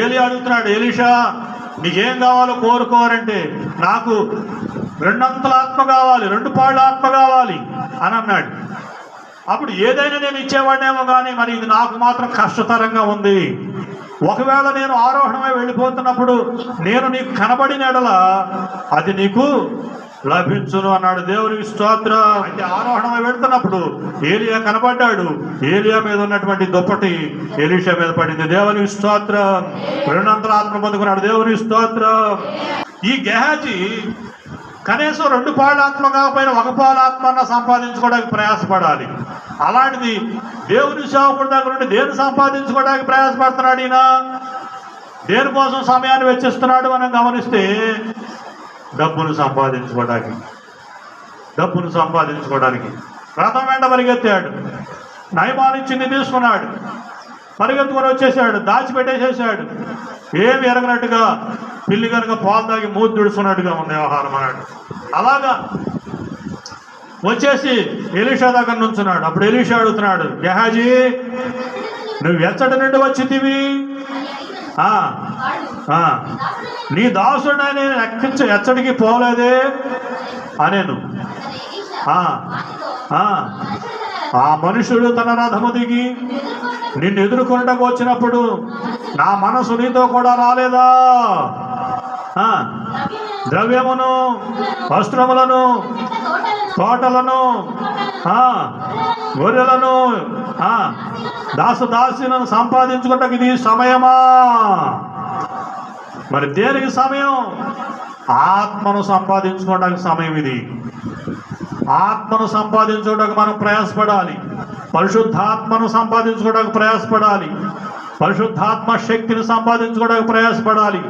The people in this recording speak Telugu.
ఏలి అడుగుతున్నాడు, ఎలీషా నీకేం కావాలో కోరుకోరంటే, నాకు 2 అంతల ఆత్మ కావాలి, 2 పాళ్ళ ఆత్మ కావాలి అని అన్నాడు. అప్పుడు ఏదైనా నేను ఇచ్చేవాడినేమో కానీ మరి ఇది నాకు మాత్రం కష్టతరంగా ఉంది. ఒకవేళ నేను ఆరోహణమై వెళ్ళిపోతున్నప్పుడు నేను నీకు కనబడిన ఎడల అది నీకు లభించును అన్నాడు. దేవునికి స్తోత్రం. అయితే ఆరోహణమై వెళ్తున్నప్పుడు ఏలియా కనబడ్డాడు. ఏలియా మీద ఉన్నటువంటి దుప్పటి ఎలీషా మీద పడింది. దేవునికి స్తోత్రం. 2 అంతల ఆత్మ పొందుకున్నాడు. దేవునికి స్తోత్రం. ఈ గెహాజీ కనీసం 2 పాళ్ళ ఆత్మ కాకపోయినా 1 పాల ఆత్మ అన్న సంపాదించుకోవడానికి ప్రయాసపడాలి. అలాంటిది దేవుని సేవకుడి దగ్గర నుండి దేని సంపాదించుకోవడానికి ప్రయాసపడుతున్నాడు ఈయన? దేనికోసం సమయాన్ని వెచ్చిస్తున్నాడు మనం గమనిస్తే డబ్బును సంపాదించుకోవడానికి రథం వెంట పరిగెత్తాడు. నయమానిచ్చింది తీసుకున్నాడు, పరిగెత్తుకొని వచ్చేసాడు, దాచిపెట్టేసేసాడు. ఏమి ఎరగనట్టుగా పిల్లి కనుక పాలు తాగి మూతి దుడుచుకున్నట్టుగా ఉంది వ్యవహారం అన్నాడు. అలాగా వచ్చేసి ఎలీషా దగ్గర నుంచున్నాడు. అప్పుడు ఎలీషా అడుగుతున్నాడు, గెహాజీ నువ్వు ఎచ్చటి నుండి వచ్చితివి? నీ దాసుడు నేను ఎచ్చడికి పోలేదే అనేను. ఆ మనుషుడు తన రథము దిగి నిన్ను ఎదుర్కొనటకు వచ్చినప్పుడు నా మనసు నీతో కూడా రాలేదా? ద్రవ్యమును, వస్త్రములను, తోటలను, గొర్రెలను, దాసులను సంపాదించుకోవటానికి ఇది సమయమా? మరి దేనికి సమయం? ఆత్మను సంపాదించుకోవడానికి సమయం ఇది. ఆత్మను సంపాదించుకోవడానికి మనం ప్రయాసపడాలి. పరిశుద్ధాత్మను సంపాదించుకోవడానికి ప్రయాసపడాలి. పరిశుద్ధాత్మ శక్తిని సంపాదించుకోవడానికి ప్రయాసపడాలి.